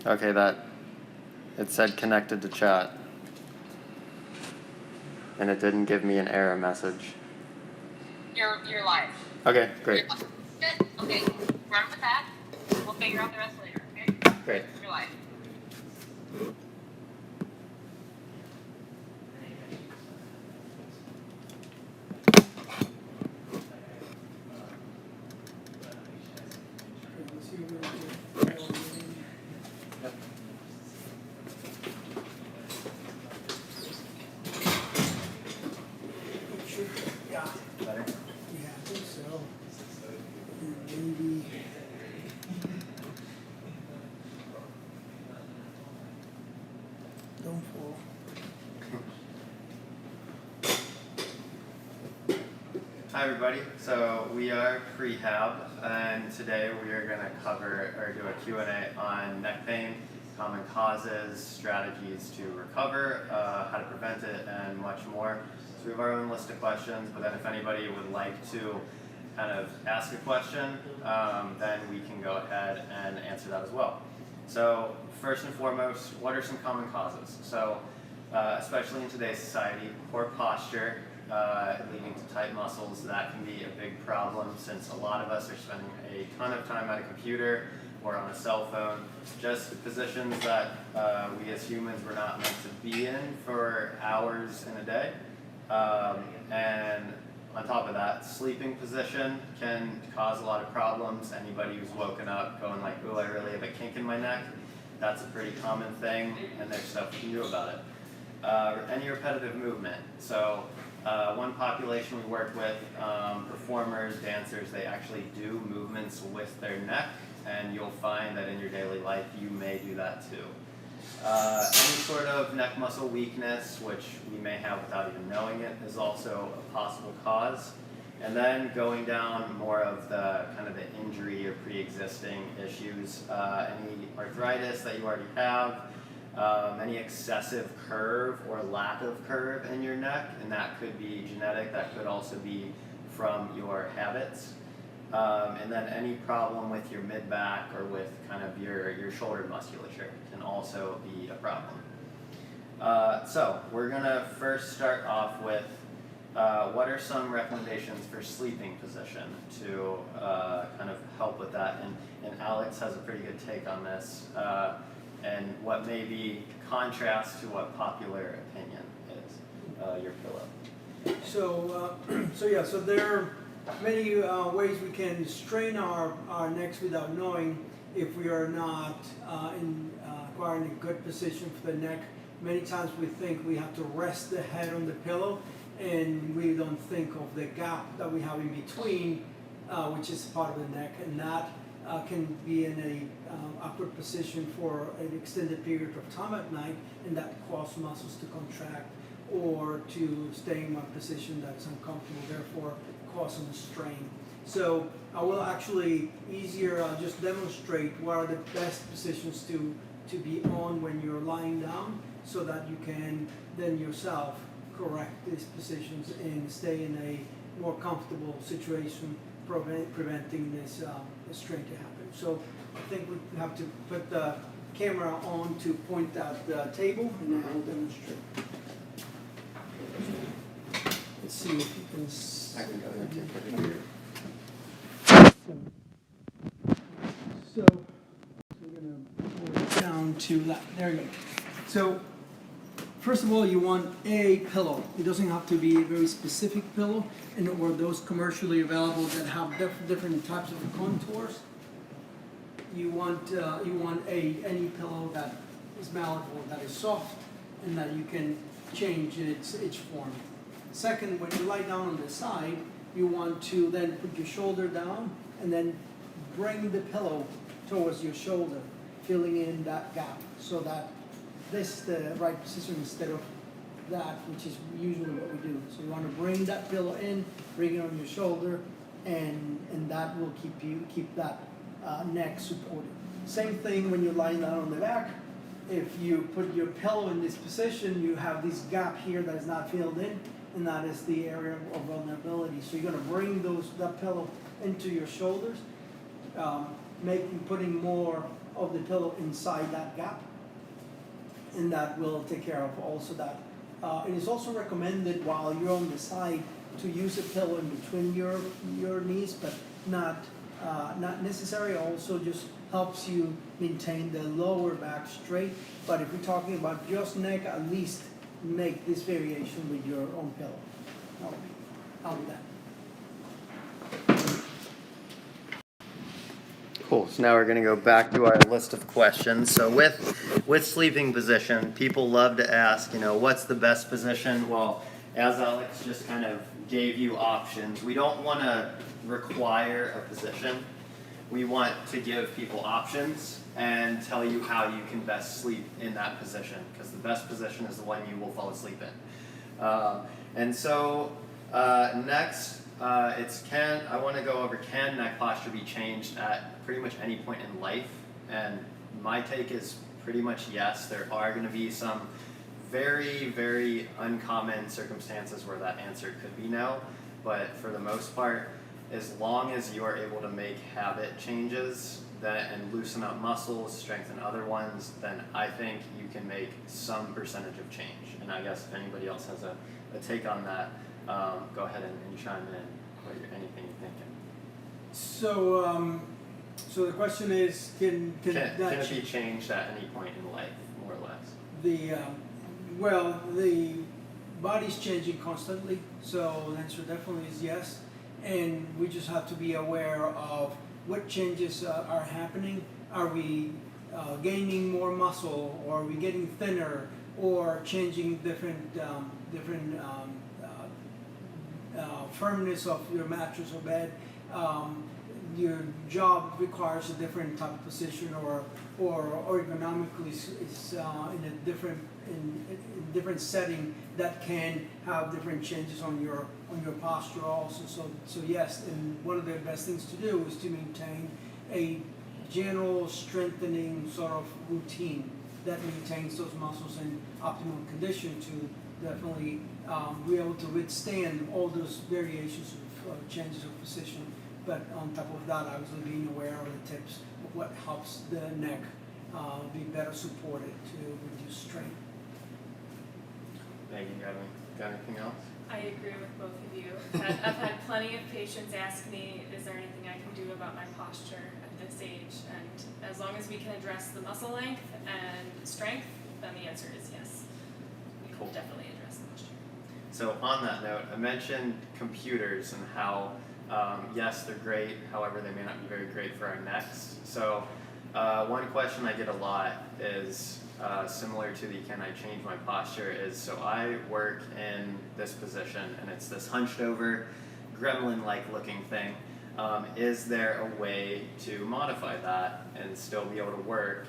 Okay, it said connected to chat. And it didn't give me an error message. You're live. Okay, great. Good. Okay, run with that. We'll figure out the rest later, okay? Great. You're live. Better? Yeah, I think so. And maybe. Don't fall. Hi everybody, so we are Prehab, and today we are going to cover or do a Q&A on neck pain, common causes, strategies to recover, how to prevent it, and much more. So we have our own list of questions, but then if anybody would like to kind of ask a question, then we can go ahead and answer that as well. So first and foremost, what are some common causes? So especially in today's society, poor posture, leading to tight muscles, that can be a big problem since a lot of us are spending a ton of time at a computer or on a cell phone, just positions that we as humans were not meant to be in for hours in a day. And on top of that, sleeping position can cause a lot of problems. Anybody who's woken up going like, oh, I really have a kink in my neck, that's a pretty common thing, and there's stuff you can do about it. Any repetitive movement. So one population we work with, performers, dancers, they actually do movements with their neck, and you'll find that in your daily life you may do that too. Any sort of neck muscle weakness, which we may have without even knowing it, is also a possible cause. And then going down more of the kind of the injury or pre-existing issues, any arthritis that you already have, any excessive curve or lack of curve in your neck, and that could be genetic, that could also be from your habits. And then any problem with your mid-back or with kind of your shoulder musculature can also be a problem. So we're going to first start off with what are some recommendations for sleeping position to kind of help with that. And Alex has a pretty good take on this. And what may be contrast to what popular opinion is, your pillow. So there are many ways we can strain our necks without knowing if we are not acquiring a good position for the neck. Many times we think we have to rest the head on the pillow, and we don't think of the gap that we have in between, which is part of the neck, and that can be in a upward position for an extended period of time at night, and that causes muscles to contract or to stay in one position that's uncomfortable, therefore causing strain. So I will actually I'll just demonstrate what are the best positions to be on when you're lying down, so that you can then yourself correct these positions and stay in a more comfortable situation, preventing this strain to happen. So I think we have to put the camera on to point at the table, and then I'll demonstrate. Let's see if you can. I can go ahead and take it here. So we're going to pull it down to that. There you go. So first of all, you want a pillow. It doesn't have to be a very specific pillow, or those commercially available that have different types of contours. You want any pillow that is malleable, that is soft, and that you can change its form. Second, when you lie down on the side, you want to then put your shoulder down and then bring the pillow towards your shoulder, filling in that gap, so that this is the right position instead of that, which is usually what we do. So you want to bring that pillow in, bring it on your shoulder, and that will keep that neck supported. Same thing when you're lying down on the back. If you put your pillow in this position, you have this gap here that is not filled in, and that is the area of vulnerability. So you're going to bring that pillow into your shoulders, putting more of the pillow inside that gap, and that will take care of also that. It is also recommended while you're on the side to use a pillow in between your knees, but not necessary. Also just helps you maintain the lower back straight. But if we're talking about just neck, at least make this variation with your own pillow. I'll do that. Cool. So now we're going to go back to our list of questions. So with sleeping position, people love to ask, what's the best position? Well, as Alex just kind of gave you options, we don't want to require a position. We want to give people options and tell you how you can best sleep in that position, because the best position is the one you will fall asleep in. And so next, I want to go over, can neck posture be changed at pretty much any point in life? And my take is pretty much yes. There are going to be some very, very uncommon circumstances where that answer could be no, but for the most part, as long as you are able to make habit changes and loosen up muscles, strengthen other ones, then I think you can make some percentage of change. And I guess if anybody else has a take on that, go ahead and chime in. Anything you're thinking. So the question is, can it be changed at any point in life, more or less? The body's changing constantly, so the answer definitely is yes. And we just have to be aware of what changes are happening. Are we gaining more muscle, or are we getting thinner, or changing different firmness of your mattress or bed? Your job requires a different type of position, or ergonomically is in a different setting that can have different changes on your posture also. So yes, and one of the best things to do is to maintain a general strengthening sort of routine that maintains those muscles in optimal condition to definitely be able to withstand all those variations of changes of position. But on top of that, obviously being aware of the tips of what helps the neck be better supported to reduce strain. Maggie, got anything else? I agree with both of you. I've had plenty of patients ask me, is there anything I can do about my posture at this age? And as long as we can address the muscle length and strength, then the answer is yes. We Cool. can definitely address the posture. So on that note, I mentioned computers and how yes, they're great, however they may not be very great for our necks. So one question I get a lot is similar to the can I change my posture is, so I work in this position and it's this hunched over gremlin-like looking thing. Is there a way to modify that and still be able to work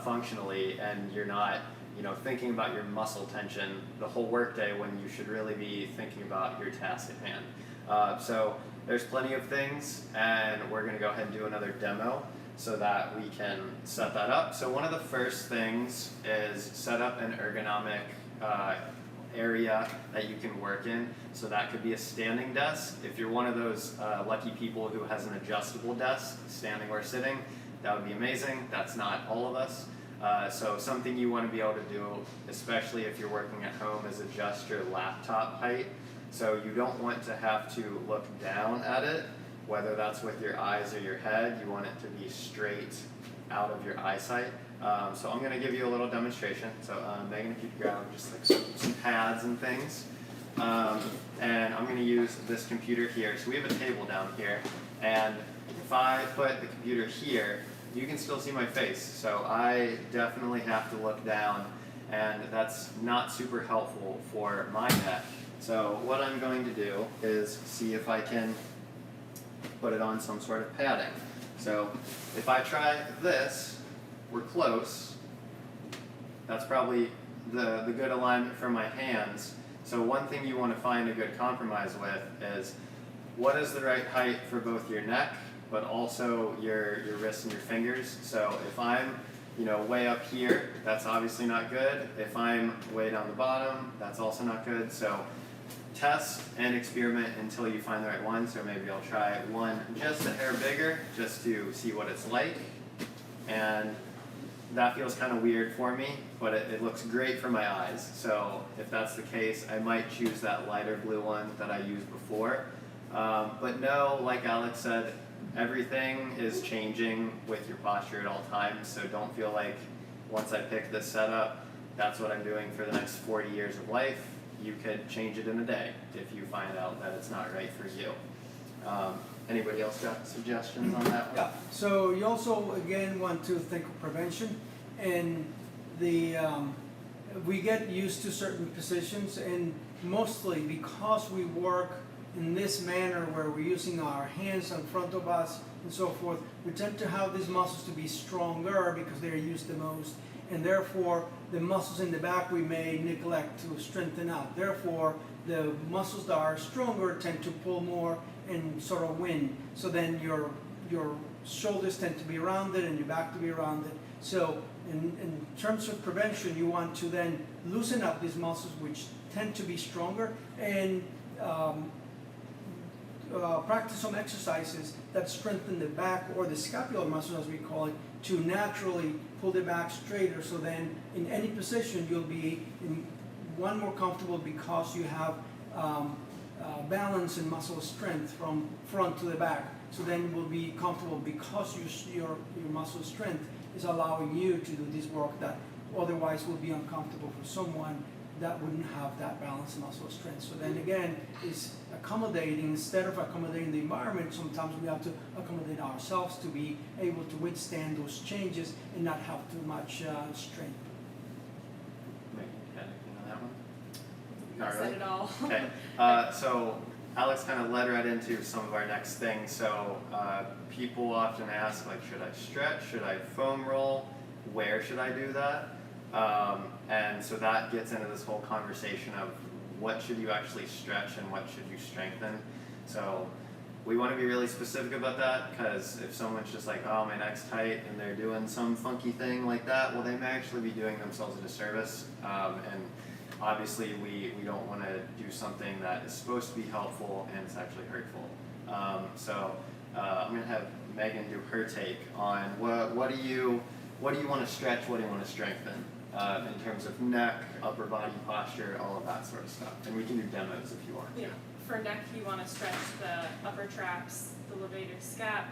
functionally, and you're not thinking about your muscle tension the whole workday when you should really be thinking about your task at hand? So there's plenty of things, and we're going to go ahead and do another demo so that we can set that up. So one of the first things is set up an ergonomic area that you can work in. So that could be a standing desk. If you're one of those lucky people who has an adjustable desk, standing or sitting, that would be amazing. That's not all of us. So something you want to be able to do, especially if you're working at home, is adjust your laptop height. So you don't want to have to look down at it, whether that's with your eyes or your head. You want it to be straight out of your eyesight. So I'm going to give you a little demonstration. So Megan, if you could grab just like some pads and things. And I'm going to use this computer here. So we have a table down here, and if I put the computer here, you can still see my face. So I definitely have to look down, and that's not super helpful for my neck. So what I'm going to do is see if I can put it on some sort of padding. So if I try this, we're close. That's probably the good alignment for my hands. So one thing you want to find a good compromise with is what is the right height for both your neck, but also your wrists and your fingers. So if I'm way up here, that's obviously not good. If I'm way down the bottom, that's also not good. So test and experiment until you find the right one. So maybe I'll try one just a hair bigger, just to see what it's like. and that feels kind of weird for me, but it looks great for my eyes. So if that's the case, I might choose that lighter blue one that I used before. But no, like Alex said, everything is changing with your posture at all times, so don't feel like once I pick this setup, that's what I'm doing for the next 40 years of life. You could change it in a day if you find out that it's not right for you. Anybody else got suggestions on that one? Yeah, so you also again want to think of prevention, and we get used to certain positions, and mostly because we work in this manner where we're using our hands in front of us and so forth, we tend to have these muscles to be stronger because they're used the most, and therefore the muscles in the back we may neglect to strengthen out. Therefore, the muscles that are stronger tend to pull more and sort of win. So then your shoulders tend to be rounded and your back to be rounded. So in terms of prevention, you want to then loosen up these muscles which tend to be stronger, and practice some exercises that strengthen the back or the scapular muscle, as we call it, to naturally pull the back straighter. So then in any position you'll be more comfortable because you have balance and muscle strength from front to the back. So then you will be comfortable because your muscle strength is allowing you to do this work that otherwise would be uncomfortable for someone that wouldn't have that balance and muscle strength. So then again, is accommodating, instead of accommodating the environment, sometimes we have to accommodate ourselves to be able to withstand those changes and not have too much strain. Maybe you had anything on that one? You Not said really? it all. Okay, so Alex kind of led right into some of our next things. So people often ask, like, should I stretch? Should I foam roll? Where should I do that? And so that gets into this whole conversation of what should you actually stretch and what should you strengthen. So we want to be really specific about that, because if someone's just like, oh, my neck's tight, and they're doing some funky thing like that, well, they may actually be doing themselves a disservice. And obviously we don't want to do something that is supposed to be helpful and it's actually hurtful. So I'm going to have Megan do her take on what do you want to stretch, what do you want to strengthen in terms of neck, upper body posture, all of that sort of stuff. And we can do demos if you want. Yeah. For neck, you want to stretch the upper traps, the levator scap,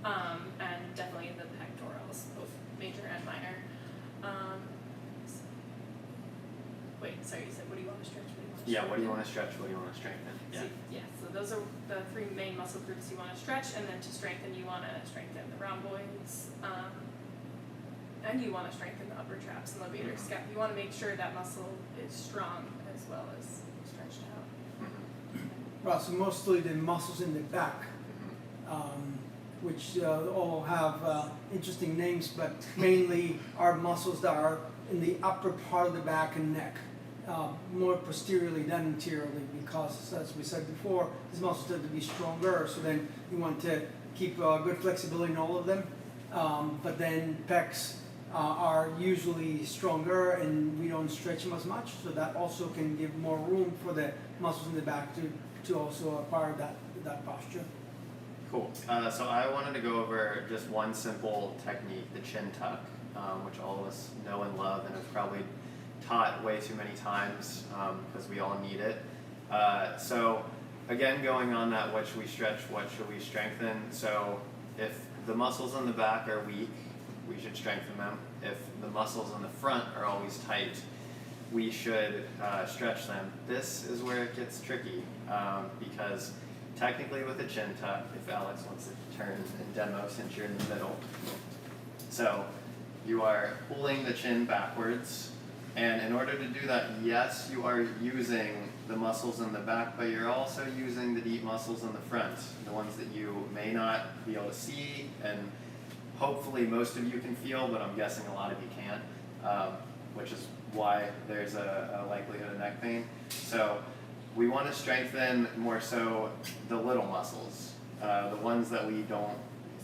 and definitely the pectorals, both major and minor. Wait, sorry, you said what do you want to stretch? What do you want to stretch? What do you want to strengthen? Yeah. So those are the three main muscle groups you want to stretch, and then to strengthen, you want to strengthen the rhomboids, and you want to strengthen the upper traps and levator scap. You want to make sure that muscle is strong as well as stretched out. Right, so mostly the muscles in the back, which all have interesting names, but mainly are muscles that are in the upper part of the back and neck, more posteriorly than anteriorly, because as we said before, these muscles tend to be stronger, so then you want to keep good flexibility in all of them. But then pecs are usually stronger and we don't stretch them as much, so that also can give more room for the muscles in the back to also acquire that posture. Cool. So I wanted to go over just one simple technique, the chin tuck, which all of us know and love and have probably taught way too many times because we all need it. So again, going on that, what should we stretch, what should we strengthen? So if the muscles in the back are weak, we should strengthen them. If the muscles in the front are always tight, we should stretch them. This is where it gets tricky because technically with a chin tuck, if Alex wants to turn and demo since you're in the middle. So you are pulling the chin backwards, and in order to do that, yes, you are using the muscles in the back, but you're also using the deep muscles in the front, the ones that you may not be able to see, and hopefully most of you can feel, but I'm guessing a lot of you can't, which is why there's a likelihood of neck pain. So we want to strengthen more so the little muscles, the ones that we don't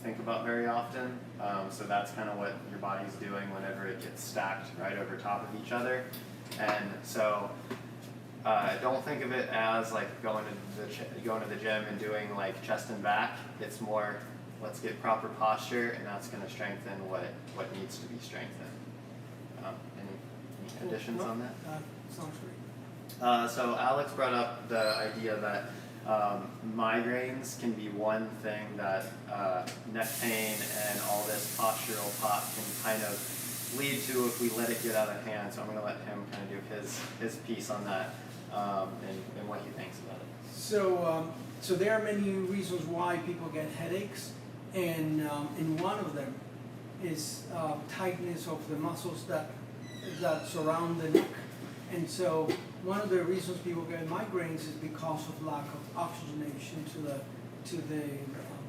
think about very often. So that's kind of what your body's doing whenever it gets stacked right over top of each other. And so don't think of it as like going to the gym and doing like chest and back. It's more let's get proper posture, and that's going to strengthen what needs to be strengthened. Any additions on that? Sounds great. So Alex brought up the idea that migraines can be one thing that neck pain and all this postural talk can kind of lead to if we let it get out of hand. So I'm going to let him kind of do his piece on that and what he thinks about it. So there are many reasons why people get headaches, and one of them is tightness of the muscles that surround the neck. And so one of the reasons people get migraines is because of lack of oxygenation to the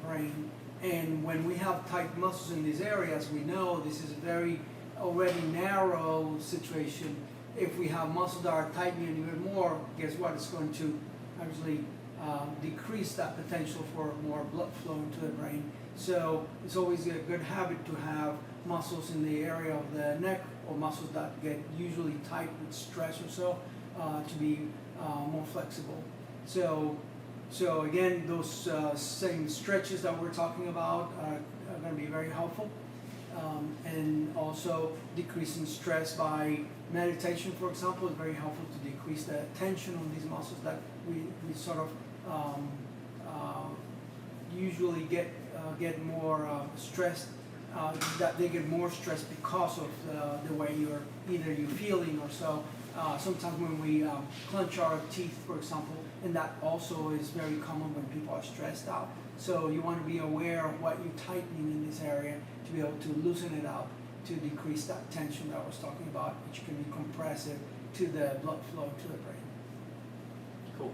brain. And when we have tight muscles in these areas, we know this is a very already narrow situation. If we have muscles that are tightening even more, guess what? It's going to actually decrease that potential for more blood flow into the brain. So it's always a good habit to have muscles in the area of the neck, or muscles that get usually tight with stress or so, to be more flexible. So again, those same stretches that we're talking about are going to be very helpful. And also decreasing stress by meditation, for example, is very helpful to decrease the tension on these muscles that we sort of usually get more stressed. That they get more stressed because of the way you're feeling or so. Sometimes when we clench our teeth, for example, and that also is very common when people are stressed out. So you want to be aware of what you're tightening in this area to be able to loosen it up, to decrease that tension that I was talking about, which can be compressive to the blood flow to the brain. Cool.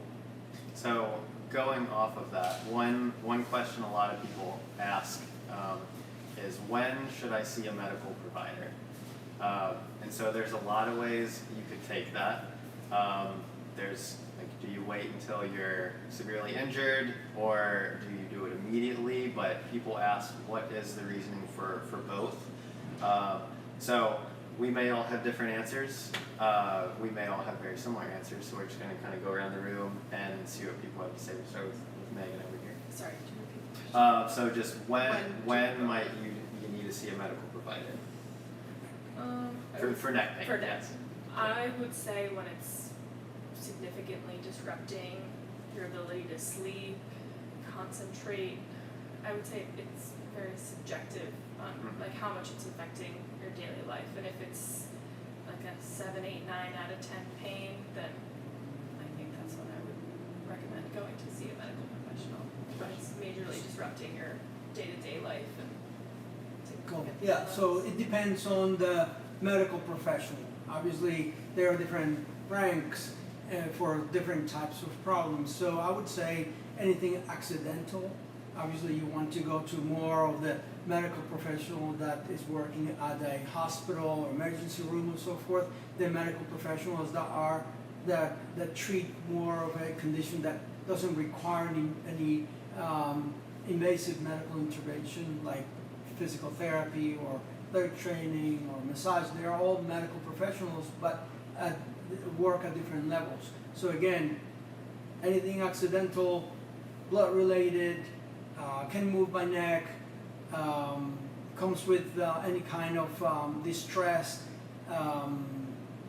So going off of that, one question a lot of people ask is, when should I see a medical provider? And so there's a lot of ways you could take that. There's like, do you wait until you're severely injured, or do you do it immediately? But people ask, what is the reasoning for both? So we may all have different answers. We may all have very similar answers. So we're just going to kind of go around the room and see what people have to say. We'll start with Megan over here. Sorry, can you repeat the question? So just when might you need to see a medical provider? For neck pain. For neck. Yes. I would say when it's significantly disrupting your ability to sleep, concentrate. I would say it's very subjective on like how much it's affecting your daily life. And if it's like a 7, 8, 9 out of 10 pain, then I think that's when I would recommend going to see a medical professional. When it's majorly disrupting your day-to-day life and Cool. Yeah, so it depends on the medical professional. Obviously, there are different ranks for different types of problems. So I would say anything accidental, obviously you want to go to more of the medical professional that is working at a hospital or emergency room and so forth. The medical professionals that treat more of a condition that doesn't require any invasive medical intervention, like physical therapy or leg training or massage. They are all medical professionals, but work at different levels. So again, anything accidental, blood related, can move by neck, comes with any kind of distress,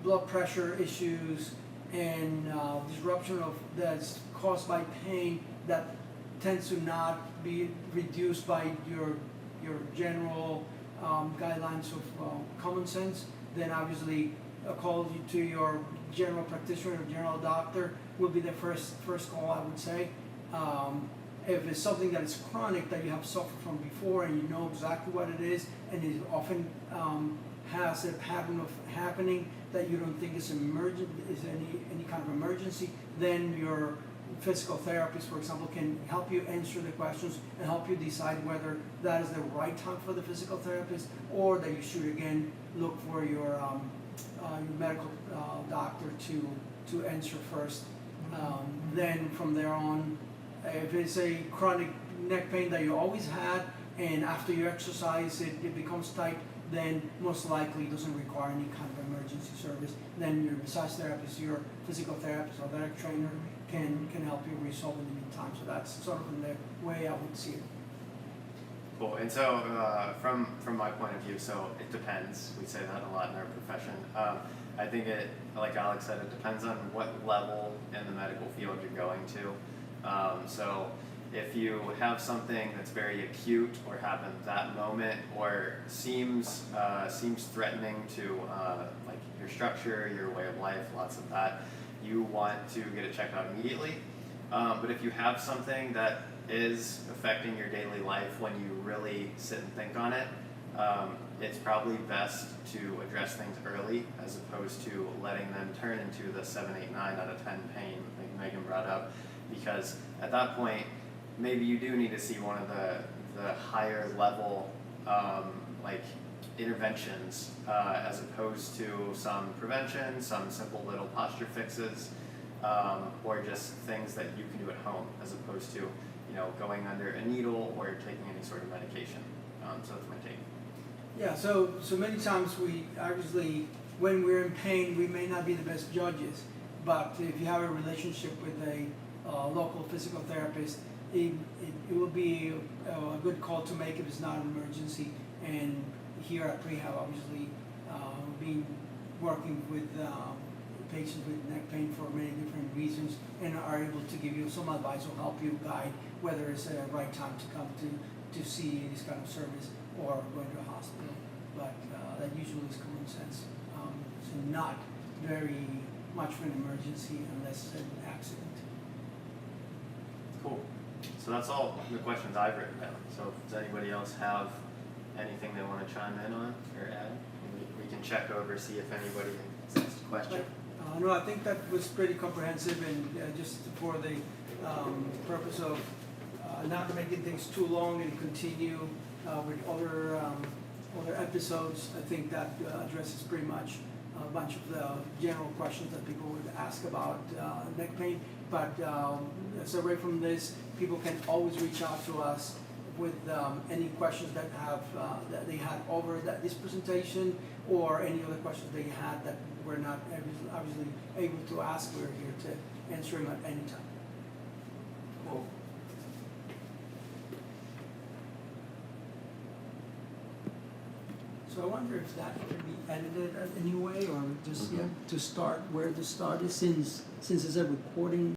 blood pressure issues, and disruption of that's caused by pain that tends to not be reduced by your general guidelines of common sense, then obviously a call to your general practitioner or general doctor will be the first call, I would say. If it's something that is chronic that you have suffered from before and you know exactly what it is, and it often has a pattern of happening that you don't think is emergent, is any kind of emergency, then your physical therapist, for example, can help you answer the questions and help you decide whether that is the right time for the physical therapist, or that you should again look for your medical doctor to answer first. Then from there on, if it's a chronic neck pain that you always had, and after you exercise it becomes tight, then most likely it doesn't require any kind of emergency service. Then your massage therapist, your physical therapist, or athletic trainer can help you resolve in the meantime. So that's sort of in the way I would see it. Cool. And so, from my point of view, so it depends. We say that a lot in our profession. I think it, like Alex said, it depends on what level in the medical field you're going to. So, if you have something that's very acute or happened that moment, or seems threatening to like your structure, your way of life, lots of that, you want to get it checked out immediately. But if you have something that is affecting your daily life when you really sit and think on it, it's probably best to address things early as opposed to letting them turn into the 7, 8, 9 out of 10 pain like Megan brought up, because at that point maybe you do need to see one of the higher level like interventions as opposed to some prevention, some simple little posture fixes, or just things that you can do at home as opposed to going under a needle or taking any sort of medication. So that's my take. Yeah, so many times we obviously, when we're in pain, we may not be the best judges, but if you have a relationship with a local physical therapist, it will be a good call to make if it's not an emergency. And here at Prehab, obviously, we've been working with patients with neck pain for many different reasons, and are able to give you some advice or help you guide whether it's the right time to come to see this kind of service or going to a hospital. But that usually is common sense. So not very much of an emergency unless it's an accident. Cool. So that's all the questions I've written down. So does anybody else have anything they want to chime in on or add? We can check over, see if anybody has asked a question. No, I think that was pretty comprehensive, and just for the purpose of not making things too long and continue with other episodes, I think that addresses pretty much a bunch of the general questions that people would ask about neck pain. But so away from this, people can always reach out to us with any questions that they had over this presentation, or any other questions they had that we're not obviously able to ask. We're here to answer them at any time. Cool. So I wonder if that can be edited in any way, or just to start where the start is, since it's a recording.